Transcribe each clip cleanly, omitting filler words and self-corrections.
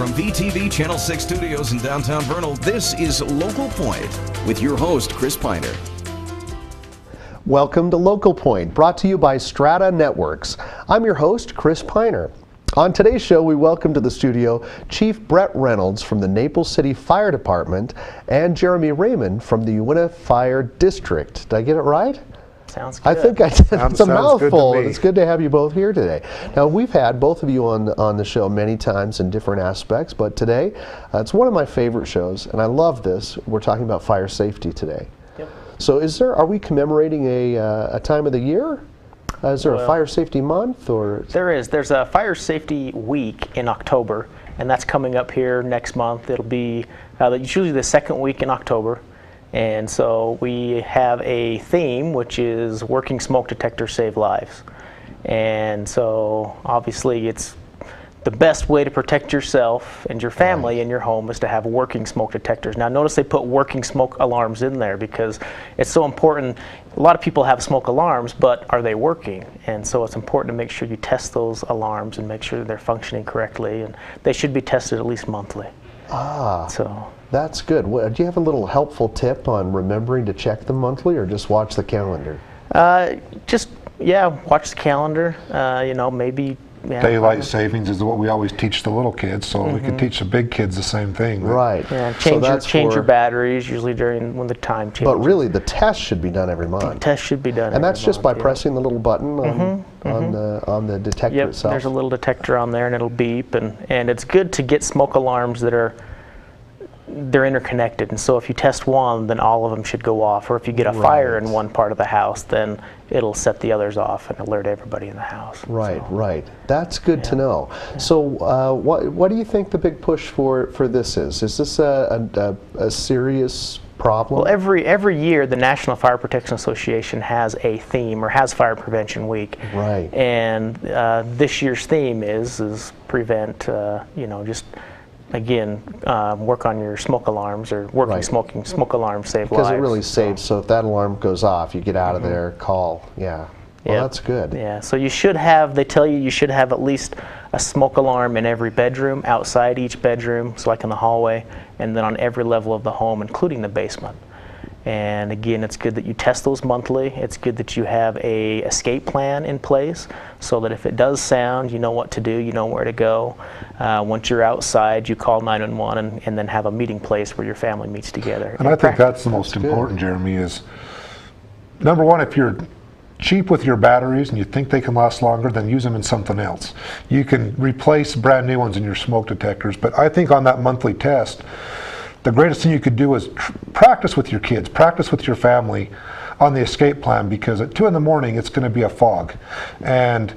From VTV Channel 6 Studios in downtown Vernal, this is Local Point with your host, Chris Piner. Welcome to Local Point, brought to you by Strata Networks. I'm your host, Chris Piner. On today's show, we welcome to the studio Chief Brett Reynolds from the Naples City Fire Department and Jeremy Raymond from the Uinta Fire District. Did I get it right? Sounds good. I think I did. It's a Sounds mouthful, good to and me. it's good to have you both here today. Now, we've had both of you on the show many times in different aspects, but today, it's one of my favorite shows, and I love this. We're talking about fire safety today. Yep. So are we commemorating a time of the year? Is there a fire safety month, or? There's a fire safety week in October, and that's coming up here next month. It'll be it's usually the second week in October. And so we have a theme, which is working smoke detectors save lives. And so obviously it's the best way to protect yourself and your family and your home is to have working smoke detectors. Now notice they put working smoke alarms in there because it's so important. A lot of people have smoke alarms, but are they working? And so it's important to make sure you test those alarms and make sure that they're functioning correctly, and they should be tested at least monthly. So That's good. Do you have a little helpful tip on remembering to check them monthly, or just watch the calendar? Watch the calendar. Maybe. Yeah, Daylight savings is what we always teach the little kids, so we can teach the big kids the same thing. Right. Yeah, So change your batteries usually when the time changes. But really, the test should be done every month. Test should be done. And that's every just by month, yeah. pressing the little button on the detector Yep, itself. there's a little detector on there, and it'll beep, and it's good to get smoke alarms that they're interconnected, and so if you test one, then all of them should go off, or if you get a fire in one part of the house, then it'll set the others off and alert everybody in the house. Right, right. That's good to know. So what do you think the big push for this is? Is this a serious problem? Well, every year the National Fire Protection Association has a theme, or has Fire Prevention Week. Right. And this year's theme is prevent, work on your smoke alarms, or working smoke alarms save lives. Because it really saves, so if that alarm goes off, you get out of there, call, yeah. Well, that's good. Yeah, so they tell you should have at least a smoke alarm in every bedroom, outside each bedroom, so like in the hallway, and then on every level of the home, including the basement. And again, it's good that you test those monthly. It's good that you have a escape plan in place so that if it does sound, you know what to do, you know where to go. Once you're outside, you call 911 and then have a meeting place where your family meets together. And I think that's the most important, Jeremy, is number one, if you're cheap with your batteries and you think they can last longer, then use them in something else. You can replace brand new ones in your smoke detectors, but I think on that monthly test, the greatest thing you could do is practice with your kids, practice with your family on the escape plan, because at 2 in the morning it's going to be a fog. And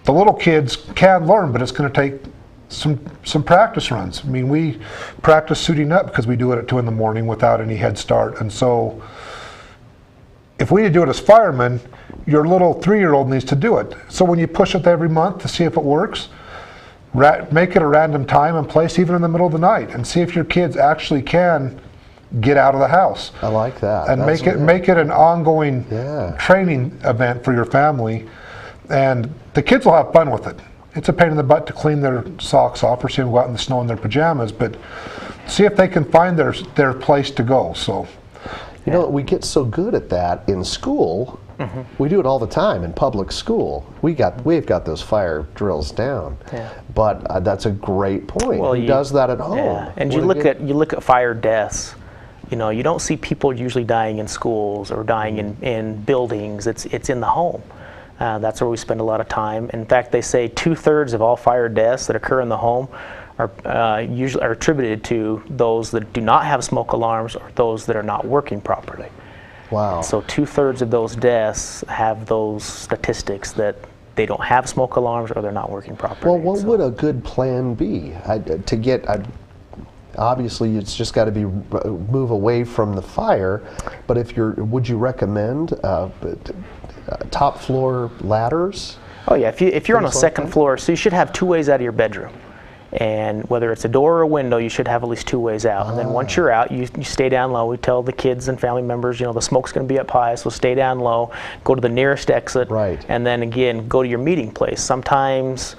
the little kids can learn, but it's going to take some practice runs. I mean, we practice suiting up because we do it at 2 in the morning without any head start. And so if we do it as firemen, your little 3-year-old needs to do it. So when you push it every month to see if it works, make it a random time and place, even in the middle of the night, and see if your kids actually can get out of the house. I like that. And make it an ongoing training event for your family, and the kids will have fun with it. It's a pain in the butt to clean their socks off or see them go out in the snow in their pajamas, but see if they can find their place to go. So, you know, we get so good at that in school. We do it all the time in public school. We've got those fire drills down. Yeah. But that's a great point. Well, Who does that at home? Yeah. And you look at fire deaths. You know, you don't see people usually dying in schools or dying in buildings. It's in the home. That's where we spend a lot of time. In fact, they say 2/3 of all fire deaths that occur in the home are usually attributed to those that do not have smoke alarms or those that are not working properly. Wow. So 2/3 of those deaths have those statistics that they don't have smoke alarms or they're not working properly. Well, what would a good plan be to get? Obviously, it's just got to be move away from the fire. But would you recommend top floor ladders? Oh yeah, if you're on a second floor, so you should have 2 ways out of your bedroom. And whether it's a door or a window, you should have at least 2 ways out. And then once you're out, you stay down low. We tell the kids and family members, the smoke's going to be up high, so stay down low. Go to the nearest exit. Right. And then again, go to your meeting place. Sometimes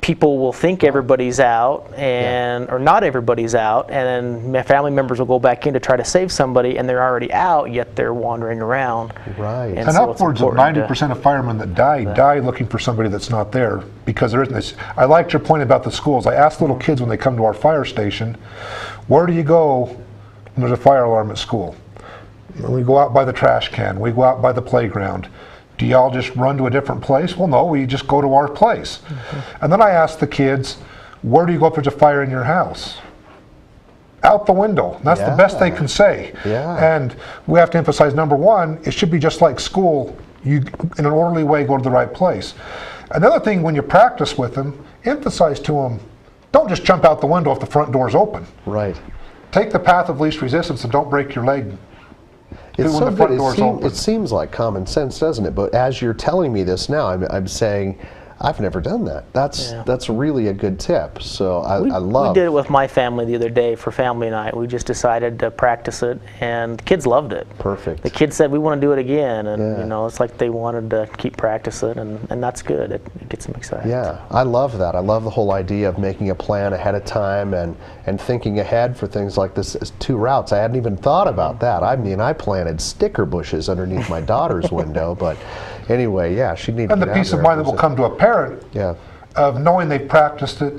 people will think everybody's out, and or not everybody's out, and then family members will go back in to try to save somebody, and they're already out, yet they're wandering around. Right. And so upwards of 90% of firemen that die looking for somebody that's not there, because there isn't this. I liked your point about the schools. I asked little kids when they come to our fire station, where do you go when there's a fire alarm at school? We go out by the trash can, we go out by the playground. Do y'all just run to a different place? Well, no, we just go to our place. And then I asked the kids, where do you go if there's a fire in your house? Out the window. And that's the best they can say. And we have to emphasize, number one, it should be just like school. You, in an orderly way, go to the right place. Another thing, when you practice with them, emphasize to them, don't just jump out the window if the front door's open. Right. Take the path of least resistance and don't break your leg. It's so good. It seems like common sense, doesn't it? But as you're telling me this now, I'm saying, I've never done that. That's really a good tip. So I love. We did it with my family the other day for family night. We just decided to practice it, and the kids loved it. Perfect. The kids said we want to do it again, and you know, it's like they wanted to keep practicing, and that's good. It gets them excited. Yeah, I love that. I love the whole idea of making a plan ahead of time and thinking ahead for things like this. 2 routes. I hadn't even thought about that. I mean, I planted sticker bushes underneath my daughter's window, but anyway, yeah, she'd need to get out there. And the peace of mind that will come to a parent of knowing they've practiced it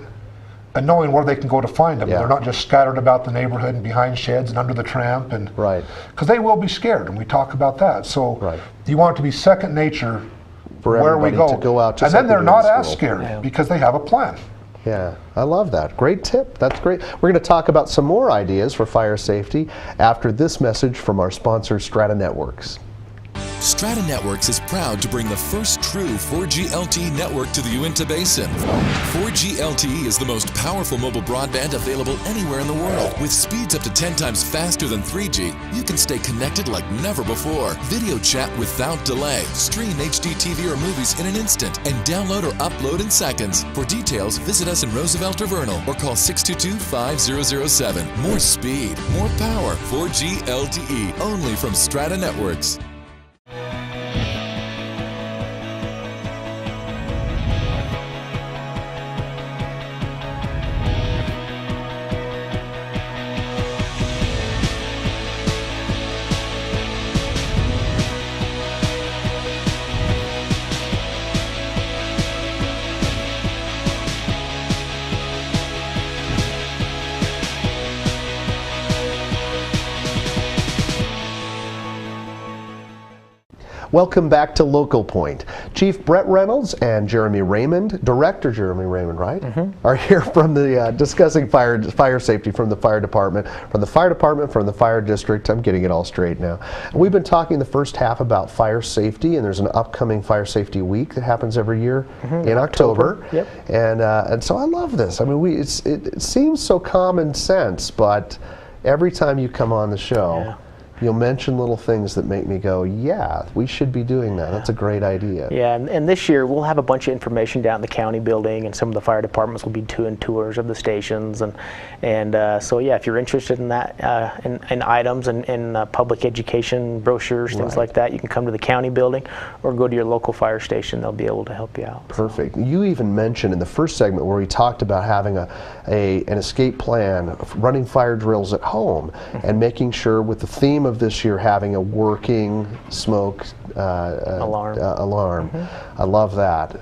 and knowing where they can go to find them. They're not just scattered about the neighborhood and behind sheds and under the tramp, and because they will be scared, and we talk about that. So you want it to be second nature for where we go. To go out, and then they're not as scared because they have a plan. Yeah, I love that. Great tip. That's great. We're going to talk about some more ideas for fire safety after this message from our sponsor, Strata Networks. Strata Networks is proud to bring the first true 4G LTE network to the Uinta Basin. 4G LTE is the most powerful mobile broadband available anywhere in the world. With speeds up to 10 times faster than 3G, you can stay connected like never before. Video chat without delay, stream HD TV or movies in an instant, and download or upload in seconds. For details, visit us in Roosevelt or Vernal or call 622-5007. More speed, more power. 4G LTE, only from Strata Networks. Welcome back to Local Point. Chief Brett Reynolds and Jeremy Raymond, Director Jeremy Raymond, right, are here from the discussing fire safety from the fire department, from the fire district. I'm getting it all straight now. And we've been talking the first half about fire safety, and there's an upcoming fire safety week that happens every year in October. And so I love this. I mean, it seems so common sense, but every time you come on the show, you'll mention little things that make me go, yeah, we should be doing that. That's a great idea. Yeah, and this year we'll have a bunch of information down in the county building, and some of the fire departments will be doing tours of the stations, and so yeah, if you're interested in that, in items and in public education brochures, things like that, you can come to the county building or go to your local fire station. They'll be able to help you out. Perfect. So. You even mentioned in the first segment where we talked about having an escape plan, running fire drills at home, and making sure with the theme of this year having a working smoke alarm. I love that.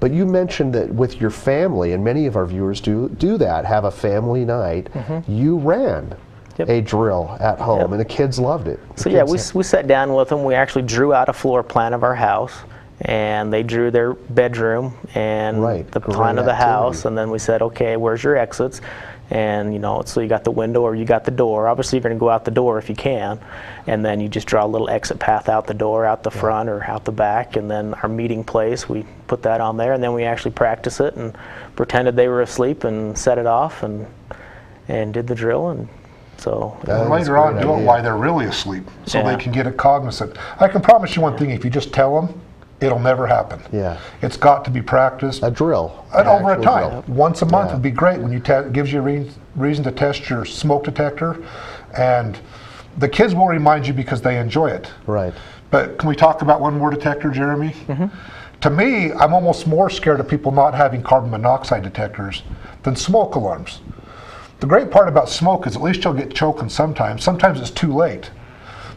But you mentioned that with your family, and many of our viewers do that, have a family night. You ran a drill at home, and the kids loved it. So yeah, we sat down with them. We actually drew out a floor plan of our house, and they drew their bedroom and the plan of the house, and then we said, okay, where's your exits? And so you got the window or you got the door. Obviously you're going to go out the door if you can, and then you just draw a little exit path out the door, out the front or out the back, and then our meeting place, we put that on there, and then we actually practice it and pretended they were asleep and set it off and did the drill. And so later on do it while they're really asleep, so they can get it cognizant. I can promise you one thing: if you just tell them, it'll never happen. It's got to be practiced. A drill. And over a time. Once a month would be great when you gives you a reason to test your smoke detector, and the kids will remind you because they enjoy it. Right. But can we talk about one more detector, Jeremy? To me, I'm almost more scared of people not having carbon monoxide detectors than smoke alarms. The great part about smoke is at least you'll get choking sometimes. Sometimes it's too late.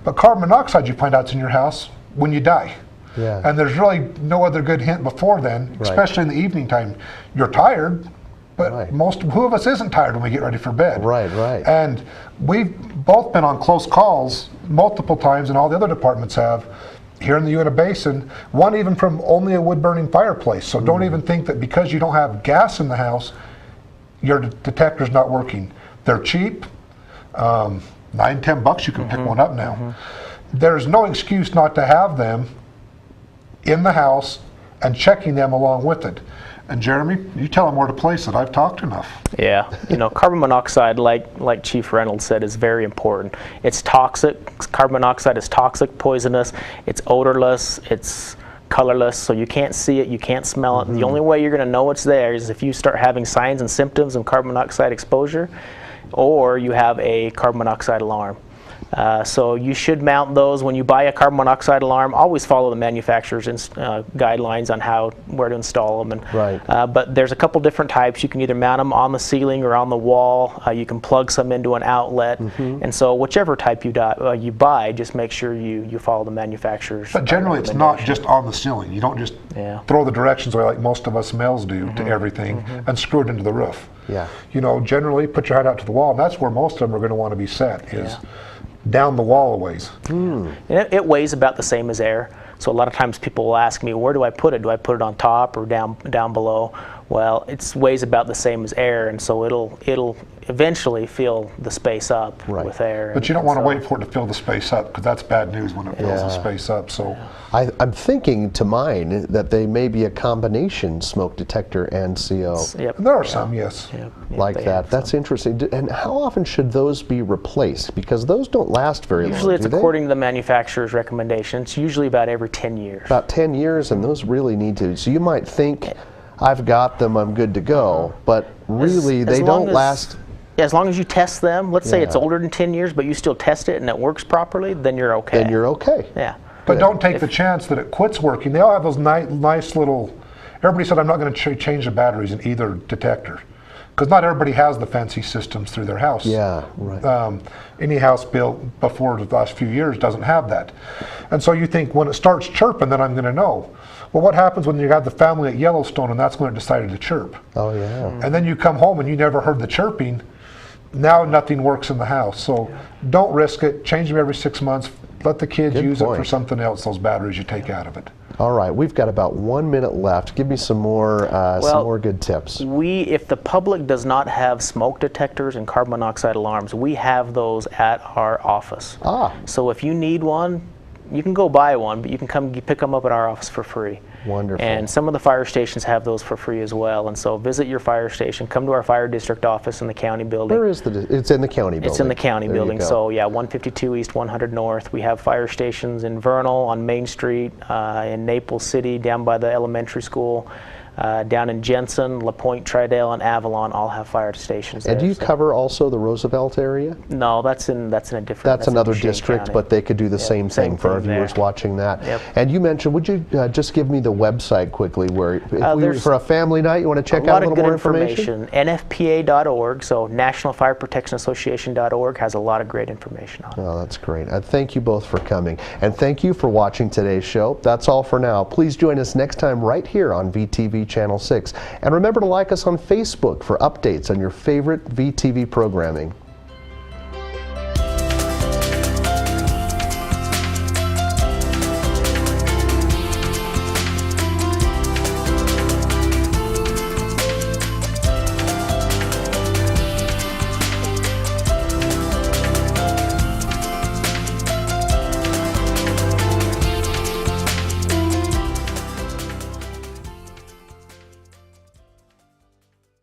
But carbon monoxide, you find out it's in your house when you die. Yeah. And there's really no other good hint before then, especially in the evening time. You're tired, but who of us isn't tired when we get ready for bed? Right. And we've both been on close calls multiple times, and all the other departments have, here in the Uinta Basin, one even from only a wood-burning fireplace. So don't even think that because you don't have gas in the house, your detector's not working. They're cheap, $9-10 you can pick one up now. There's no excuse not to have them in the house and checking them along with it. And Jeremy, you tell them where to place it. I've talked enough. Yeah, carbon monoxide, like Chief Reynolds said, is very important. It's toxic. Carbon monoxide is toxic, poisonous. It's odorless. It's colorless, so you can't see it, you can't smell it. The only way you're going to know it's there is if you start having signs and symptoms of carbon monoxide exposure, or you have a carbon monoxide alarm. So you should mount those when you buy a carbon monoxide alarm. Always follow the manufacturer's guidelines on where to install them. But there's a couple different types. You can either mount them on the ceiling or on the wall. You can plug some into an outlet. And so whichever type you buy, just make sure you follow the manufacturer's. But generally, it's not just on the ceiling. You don't just throw the directions away like most of us males do to everything and screw it into the roof. Yeah. Generally, put your head out to the wall, and that's where most of them are going to want to be set. Is down the wall a ways. And it weighs about the same as air. So a lot of times people will ask me, where do I put it? Do I put it on top or down below? Well, it weighs about the same as air, and so it'll eventually fill the space up with air. But you don't want to wait for it to fill the space up, because that's bad news when it fills the space up. So I'm thinking to mine that they may be a combination smoke detector and CO. And there are some, yes. Like that. That's interesting. And how often should those be replaced? Because those don't last very long. Usually it's according to the manufacturer's recommendation. It's usually about every 10 years. About 10 years, and those really need to. So you might think, I've got them, I'm good to go, but really they don't last. Yeah, as long as you test them, let's say it's older than 10 years, but you still test it and it works properly, then you're okay. Then you're okay. Yeah. But don't take the chance that it quits working. They all have those nice little, everybody said, I'm not going to change the batteries in either detector. Because not everybody has the fancy systems through their house. Yeah, right. Any house built before the last few years doesn't have that. And so you think, when it starts chirping, then I'm going to know. Well, what happens when you have the family at Yellowstone and that's when it decided to chirp? Oh, yeah. And then you come home and you never heard the chirping. Now nothing works in the house. So don't risk it. Change them every 6 months. Let the kids use it for something else, those batteries you take out of it. All right, we've got about 1 minute left. Give me some more good tips. If the public does not have smoke detectors and carbon monoxide alarms, we have those at our office. So if you need one, you can go buy one, but you can come pick them up at our office for free. Wonderful. And some of the fire stations have those for free as well. And so visit your fire station, come to our fire district office in the county building. Where is it's in the county building. It's in the county building. So yeah, 152 East, 100 North. We have fire stations in Vernal, on Main Street, in Naples City, down by the elementary school. Down in Jensen, LaPointe, Tridale, and Avalon all have fire stations. And do you cover also the Roosevelt area? No, that's in a different. That's another district, but they could do the same thing for our viewers watching that. And you mentioned, would you just give me the website quickly, where for a family night you want to check out a little more information? NFPA.org, so National Fire Protection Association.org has a lot of great information on it. Oh, that's great. Thank you both for coming, and thank you for watching today's show. That's all for now. Please join us next time right here on VTV Channel 6. And remember to like us on Facebook for updates on your favorite VTV programming.